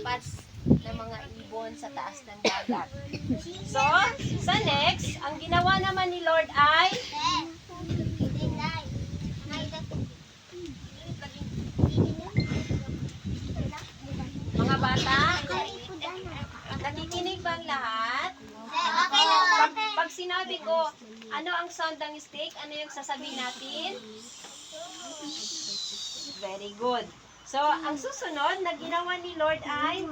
lumilipad ng mga ibon sa taas ng dagat. So, sa next, ang ginawa naman ni Lord ay mga bata, nakikinig ba ang lahat? Pag sinabi ko, ano ang sound ng stick? Ano yung sasabihin natin? Very good. So, ang susunod na ginawa ni Lord ay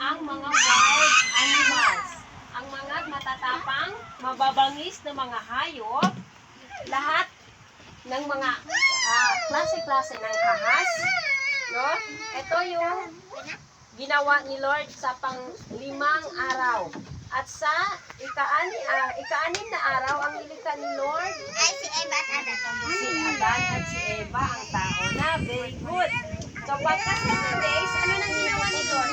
ang mga wild animals. Ang mga matatapang, mababangis na mga hayop, lahat ng mga klase-klase ng ahas. No? Ito yung ginawa ni Lord sa pang-limang araw. At sa ika-anim na araw, ang nilikha ni Lord Ay, si Eva at Adan. si Adan at si Eva, ang tao na. Very good. So, pagka 7 days, ano nang ginawa ni Lord?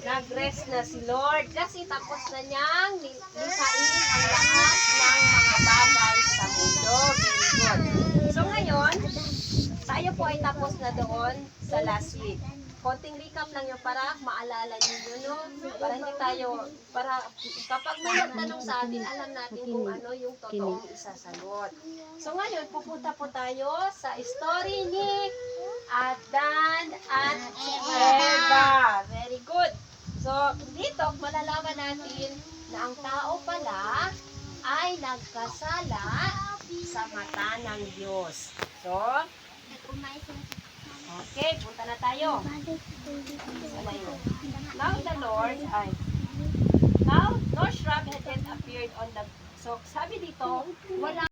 Nag-rest na si Lord kasi tapos na niyang likhain ang lahat ng mga bagay sa mundo. Very good. So, ngayon, tayo po ay tapos na doon sa last week. Konting recap lang yun para maalala ninyo, no? Para hindi tayo, para kapag may magtanong sa atin, alam natin kung ano yung totoong isasagot. So ngayon, pupunta po tayo sa story ni Adan at Eva. Very good. So, dito, malalaman natin na ang tao pala ay nagkasala sa mata ng Diyos. So, okay, punta na tayo. Now no shrub had yet appeared on the... So, sabi dito, wala